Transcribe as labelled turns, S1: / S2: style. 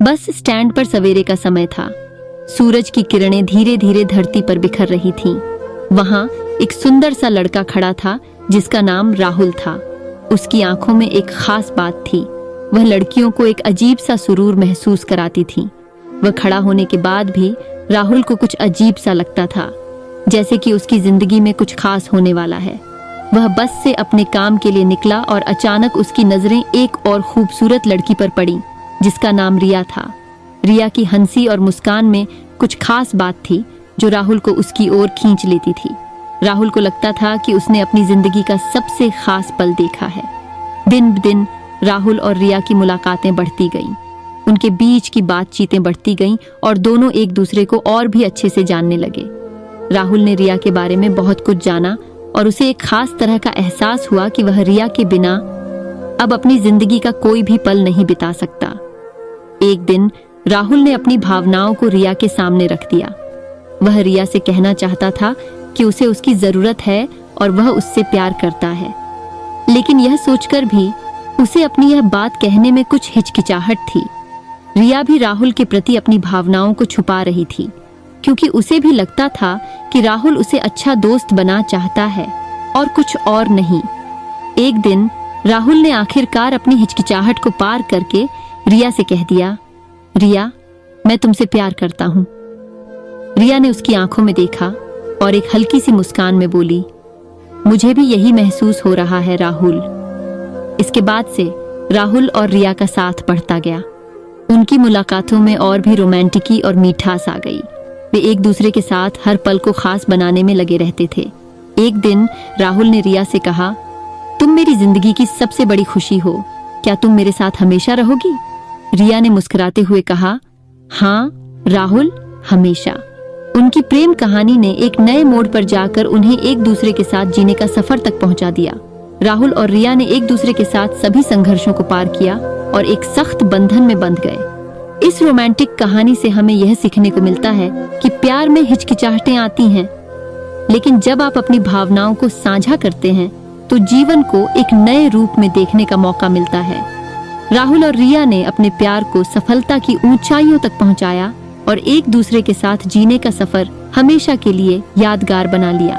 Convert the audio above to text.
S1: Bus stand पर सवेरे का समय था। सूरज की किरणें धीरे धीरे धरती पर बिखर रही थीं। वहां एक सुंदर सा लड़का खड़ा था जिसका नाम राहुल था। उसकी आंखों में एक खास बात थी। वह लड़कियों को एक अजीब सा सुरूर महसूस कराती थी। वह खड़ा होने के बाद भी राहुल को कुछ अजीब सा लगता था, जैसे कि उसकी जिंदगी में कुछ खास होने वाला है। वह बस से अपने काम के लिए निकला और अचानक उसकी नजरें एक और खूबसूरत लड़की पर पड़ी जिसका नाम रिया था। रिया की हंसी और मुस्कान में कुछ खास बात थी जो राहुल को उसकी ओर खींच लेती थी। राहुल को लगता था कि उसने अपनी जिंदगी का सबसे खास पल देखा है। दिन ब दिन राहुल और रिया की मुलाकातें बढ़ती गईं। उनके बीच की बातचीतें बढ़ती गईं और दोनों एक दूसरे को और भी अच्छे से जानने लगे। राहुल ने रिया के बारे में बहुत कुछ जाना और उसे एक खास तरह का एहसास हुआ कि वह रिया के बिना अब अपनी जिंदगी का कोई भी पल नहीं बिता सकता। एक दिन राहुल ने अपनी भावनाओं को रिया के सामने रख दिया। वह रिया से कहना चाहता था कि उसे उसकी जरूरत है और वह उससे प्यार करता है, लेकिन यह सोचकर भी उसे अपनी यह बात कहने में कुछ हिचकिचाहट थी। रिया भी राहुल के प्रति अपनी भावनाओं को छुपा रही थी, क्योंकि उसे भी लगता था कि राहुल उसे अच्छा दोस्त बना चाहता है और कुछ और नहीं। एक दिन राहुल ने आखिरकार अपनी हिचकिचाहट को पार करके रिया से कह दिया, रिया, मैं तुमसे प्यार करता हूँ। रिया ने उसकी आंखों में देखा और एक हल्की सी मुस्कान में बोली, मुझे भी यही महसूस हो रहा है राहुल। इसके बाद से राहुल और रिया का साथ बढ़ता गया। उनकी मुलाकातों में और भी रोमांटिकी और मीठास आ गई। वे एक दूसरे के साथ हर पल को खास बनाने में लगे रहते थे। एक दिन राहुल ने रिया से कहा, तुम मेरी जिंदगी की सबसे बड़ी खुशी हो, क्या तुम मेरे साथ हमेशा रहोगी? रिया ने मुस्कुराते हुए कहा, हाँ राहुल, हमेशा। उनकी प्रेम कहानी ने एक नए मोड़ पर जाकर उन्हें एक दूसरे के साथ जीने का सफर तक पहुंचा दिया। राहुल और रिया ने एक दूसरे के साथ सभी संघर्षों को पार किया और एक सख्त बंधन में बंध गए। इस रोमांटिक कहानी से हमें यह सीखने को मिलता है कि प्यार में हिचकिचाहटें आती हैं, लेकिन जब आप अपनी भावनाओं को साझा करते हैं तो जीवन को एक नए रूप में देखने का मौका मिलता है। राहुल और रिया ने अपने प्यार को सफलता की ऊंचाइयों तक पहुंचाया और एक दूसरे के साथ जीने का सफर हमेशा के लिए यादगार बना लिया।